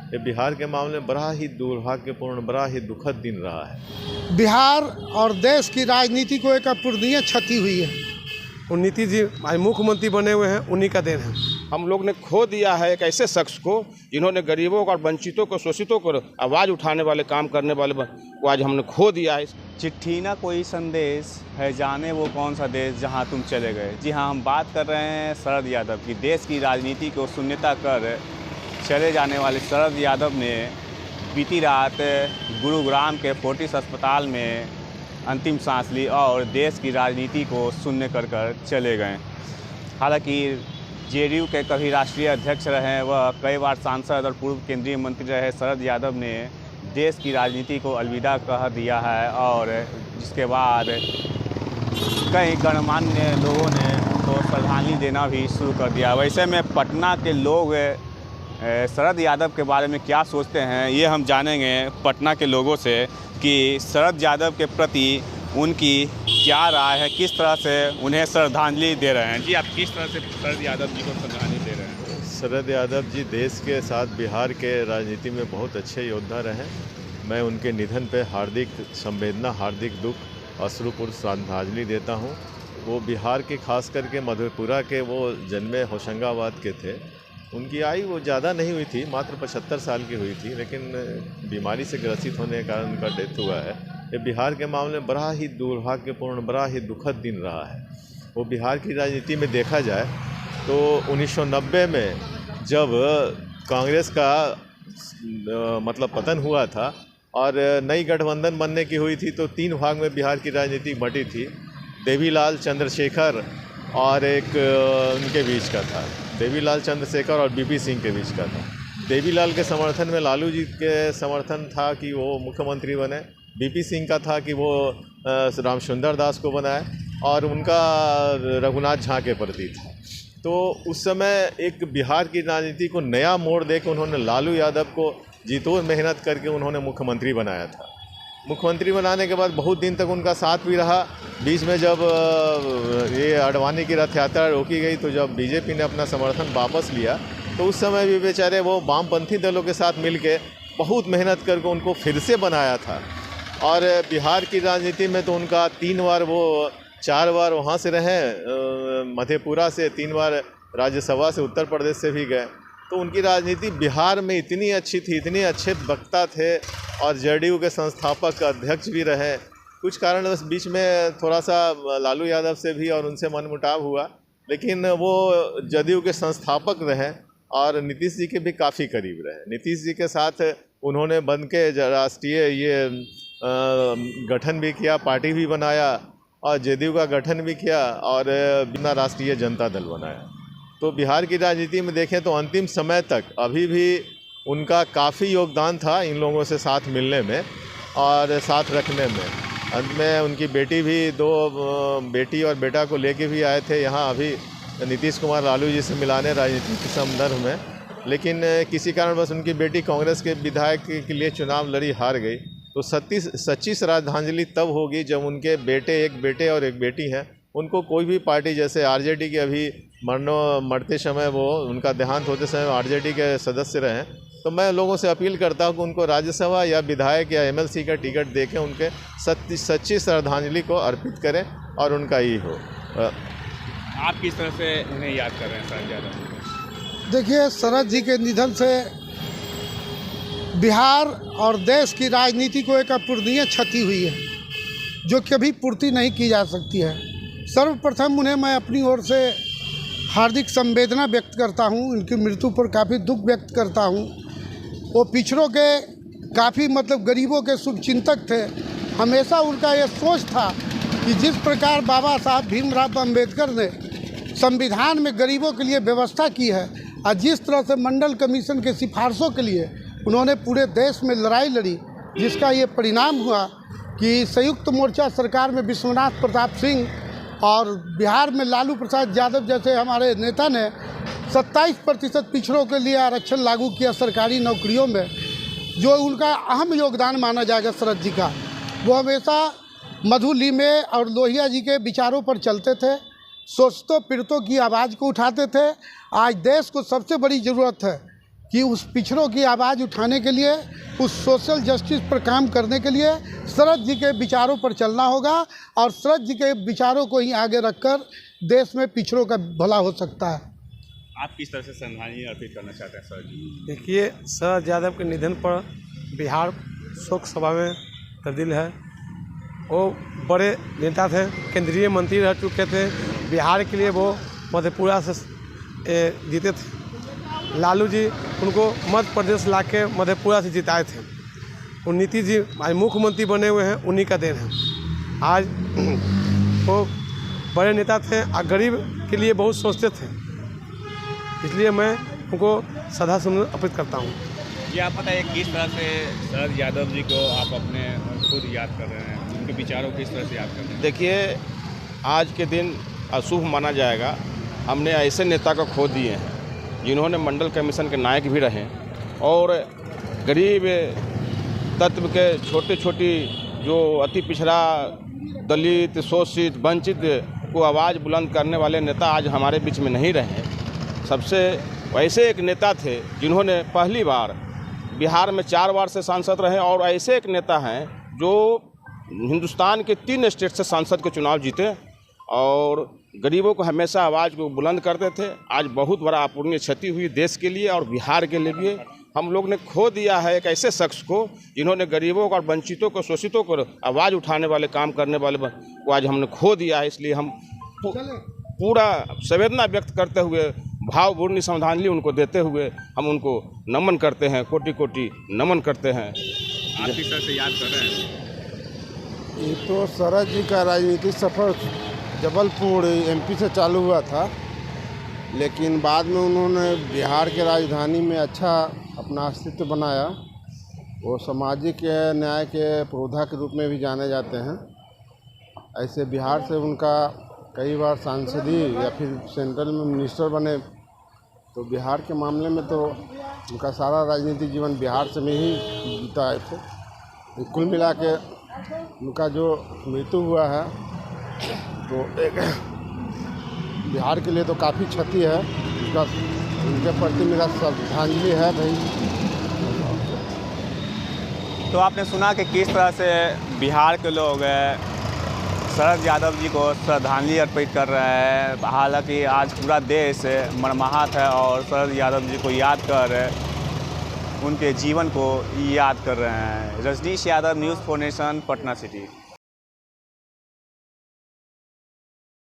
ये बिहार के मामले में बड़ा ही दुर्भाग्यपूर्ण, बड़ा ही दुखद दिन रहा है। बिहार और देश की राजनीति को एक अपूरणीय क्षति हुई है। और नीतीश जी आज मुख्यमंत्री बने हुए हैं, उन्हीं का देन है। हम लोग ने खो दिया है एक ऐसे शख्स को जिन्होंने गरीबों और वंचितों को, शोषितों को आवाज़ उठाने वाले, काम करने वाले को आज हमने खो दिया है। चिट्ठी ना कोई संदेश है, जाने वो कौन सा देश जहां तुम चले गए। जी हाँ, हम बात कर रहे हैं शरद यादव की। देश की राजनीति को शून्यता कर चले जाने वाले शरद यादव ने बीती रात गुरुग्राम के फोर्टिस अस्पताल में अंतिम सांस ली और देश की राजनीति को शून्य कर चले गए। हालांकि जेडीयू के कभी राष्ट्रीय अध्यक्ष रहे, वह कई बार सांसद और पूर्व केंद्रीय मंत्री रहे शरद यादव ने देश की राजनीति को अलविदा कह दिया है और जिसके बाद कई गणमान्य लोगों ने उनको श्रद्धांजलि देना भी शुरू कर दिया। वैसे में पटना के लोग शरद यादव के बारे में क्या सोचते हैं, ये हम जानेंगे पटना के लोगों से कि शरद यादव के प्रति उनकी क्या राय है, किस तरह से उन्हें श्रद्धांजलि दे रहे हैं। जी, आप किस तरह से शरद यादव जी को श्रद्धांजलि दे रहे हैं? शरद यादव जी देश के साथ बिहार के राजनीति में बहुत अच्छे योद्धा रहे। मैं उनके निधन पे हार्दिक संवेदना, हार्दिक दुख, अश्रुपूर्ण श्रद्धांजलि देता हूँ। वो बिहार के, खास करके मधेपुरा के वो जन्मे होशंगाबाद के थे। उनकी आयु वो ज़्यादा नहीं हुई थी, मात्र 75 साल की हुई थी, लेकिन बीमारी से ग्रसित होने के कारण उनका डेथ हुआ है। ये बिहार के मामले में बड़ा ही दुर्भाग्यपूर्ण, बड़ा ही दुखद दिन रहा है। वो बिहार की राजनीति में देखा जाए तो 1990 में जब कांग्रेस का मतलब पतन हुआ था और नई गठबंधन बनने की हुई थी, तो 3 भाग में बिहार की राजनीति बटी थी। देवीलाल चंद्रशेखर और एक उनके बीच का था, देवीलाल चंद्रशेखर और बीपी सिंह के बीच का था। देवीलाल के समर्थन में लालू जी के समर्थन था कि वो मुख्यमंत्री बने। बीपी सिंह का था कि वो रामसुंदर दास को बनाए और उनका रघुनाथ झा के प्रति था। तो उस समय एक बिहार की राजनीति को नया मोड़ दे के उन्होंने लालू यादव को जीतोड़ मेहनत करके उन्होंने मुख्यमंत्री बनाया था। मुख्यमंत्री बनाने के बाद बहुत दिन तक उनका साथ भी रहा। बीच में जब ये अडवाणी की रथ यात्रा रोकी गई, तो जब बीजेपी ने अपना समर्थन वापस लिया, तो उस समय भी बेचारे वो वामपंथी दलों के साथ मिलके बहुत मेहनत करके उनको फिर से बनाया था। और बिहार की राजनीति में तो उनका 3 बार, वो 4 बार वहाँ से रहे, मधेपुरा से, 3 बार राज्यसभा से, उत्तर प्रदेश से भी गए। तो उनकी राजनीति बिहार में इतनी अच्छी थी, इतने अच्छे वक्ता थे और जेडीयू के संस्थापक अध्यक्ष भी रहे। कुछ कारण बस बीच में थोड़ा सा लालू यादव से भी और उनसे मनमुटाव हुआ, लेकिन वो जदयू के संस्थापक रहे और नीतीश जी के भी काफ़ी करीब रहे। नीतीश जी के साथ उन्होंने बन के राष्ट्रीय ये गठन भी किया, पार्टी भी बनाया और जेडीयू का गठन भी किया और बिना राष्ट्रीय जनता दल बनाया। तो बिहार की राजनीति में देखें तो अंतिम समय तक अभी भी उनका काफ़ी योगदान था इन लोगों से साथ मिलने में और साथ रखने में। अंत में उनकी बेटी भी, 2 बेटी और बेटा को लेके भी आए थे यहाँ अभी नीतीश कुमार लालू जी से मिलाने राजनीति के संदर्भ में, लेकिन किसी कारण बस उनकी बेटी कांग्रेस के विधायक के लिए चुनाव लड़ी, हार गई। तो सच्ची श्रद्धांजलि तब होगी जब उनके बेटे, एक बेटे और एक बेटी हैं, उनको कोई भी पार्टी, जैसे आरजेडी के अभी मरते समय, वो उनका देहांत होते समय आरजेडी के सदस्य रहे, तो मैं लोगों से अपील करता हूं कि उनको राज्यसभा या विधायक या एमएलसी का टिकट देके उनके सच्ची श्रद्धांजलि को अर्पित करें और उनका ही हो। आप किस तरह से उन्हें याद कर रहे हैं शरद यादव? देखिए, शरद जी के निधन से बिहार और देश की राजनीति को एक अपूरणीय क्षति हुई है, जो कभी पूर्ति नहीं की जा सकती है। सर्वप्रथम उन्हें मैं अपनी ओर से हार्दिक संवेदना व्यक्त करता हूं, उनकी मृत्यु पर काफ़ी दुख व्यक्त करता हूं। वो पिछड़ों के काफ़ी गरीबों के शुभचिंतक थे। हमेशा उनका ये सोच था कि जिस प्रकार बाबा साहब भीमराव अम्बेडकर ने संविधान में गरीबों के लिए व्यवस्था की है और जिस तरह से मंडल कमीशन के सिफारिशों के लिए उन्होंने पूरे देश में लड़ाई लड़ी, जिसका ये परिणाम हुआ कि संयुक्त मोर्चा सरकार में विश्वनाथ प्रताप सिंह और बिहार में लालू प्रसाद यादव जैसे हमारे नेता ने 27% पिछड़ों के लिए आरक्षण लागू किया सरकारी नौकरियों में, जो उनका अहम योगदान माना जाएगा शरद जी का। वो हमेशा मधु लीमे और लोहिया जी के विचारों पर चलते थे, शोषितों पीड़ितों की आवाज़ को उठाते थे। आज देश को सबसे बड़ी ज़रूरत है कि उस पिछड़ों की आवाज़ उठाने के लिए, उस सोशल जस्टिस पर काम करने के लिए शरद जी के विचारों पर चलना होगा और शरद जी के विचारों को ही आगे रखकर देश में पिछड़ों का भला हो सकता है। आप किस तरह से श्रद्धांजलि अर्पित करना चाहते हैं शरद जी? देखिए, शरद यादव के निधन पर बिहार शोक सभा में तब्दील है। वो बड़े नेता थे, केंद्रीय मंत्री रह चुके थे। बिहार के लिए वो मधेपुरा से जीते थे। लालू जी उनको मध्य प्रदेश लाके मधेपुरा से जिताए थे। और नीतीश जी आज मुख्यमंत्री बने हुए हैं, उन्हीं का देन है। आज वो बड़े नेता थे और गरीब के लिए बहुत सोचते थे, इसलिए मैं उनको श्रद्धांजलि अर्पित करता हूँ। ये आप बताइए किस तरह से शरद यादव जी को आप अपने खुद याद कर रहे हैं, उनके विचारों को किस तरह से याद कर रहे हैं? देखिए, आज के दिन अशुभ माना जाएगा। हमने ऐसे नेता को खो दिए हैं जिन्होंने मंडल कमीशन के नायक भी रहे और गरीब तत्व के छोटे छोटी जो अति पिछड़ा, दलित, शोषित, वंचित को आवाज़ बुलंद करने वाले नेता आज हमारे बीच में नहीं रहे। सबसे वैसे एक नेता थे जिन्होंने पहली बार बिहार में 4 बार से सांसद रहे और ऐसे एक नेता हैं जो हिंदुस्तान के 3 स्टेट से सांसद के चुनाव जीते और गरीबों को हमेशा आवाज़ को बुलंद करते थे। आज बहुत बड़ा अपूरणीय क्षति हुई देश के लिए और बिहार के लिए भी। हम लोग ने खो दिया है एक ऐसे शख्स को जिन्होंने गरीबों और वंचितों को, शोषितों को आवाज़ उठाने वाले, काम करने वाले को आज हमने खो दिया है। इसलिए हम पूरा संवेदना व्यक्त करते हुए, भावपूर्ण श्रद्धांजलि उनको देते हुए हम उनको नमन करते हैं, कोटि कोटि नमन करते हैं। आप किस तरह से याद कर रहे हैं? ये तो शरद जी का राजनीतिक सफ़र जबलपुर एमपी से चालू हुआ था, लेकिन बाद में उन्होंने बिहार के राजधानी में अच्छा अपना अस्तित्व बनाया। वो सामाजिक न्याय के पुरोधा के रूप में भी जाने जाते हैं। ऐसे बिहार से उनका कई बार सांसदी या फिर सेंट्रल में मिनिस्टर बने, तो बिहार के मामले में तो उनका सारा राजनीतिक जीवन बिहार से में ही बिताए थे। कुल मिला के उनका जो मृत्यु हुआ है तो एक बिहार के लिए तो काफ़ी क्षति है। उसका उनके प्रति मेरा श्रद्धांजलि है भाई। तो आपने सुना कि किस तरह से बिहार के लोग शरद यादव जी को श्रद्धांजलि अर्पित कर रहे हैं। हालांकि आज पूरा देश मर्माहत है और शरद यादव जी को याद कर उनके जीवन को याद कर रहे हैं। Rajneesh Yadav, news 4 nation, Patna city.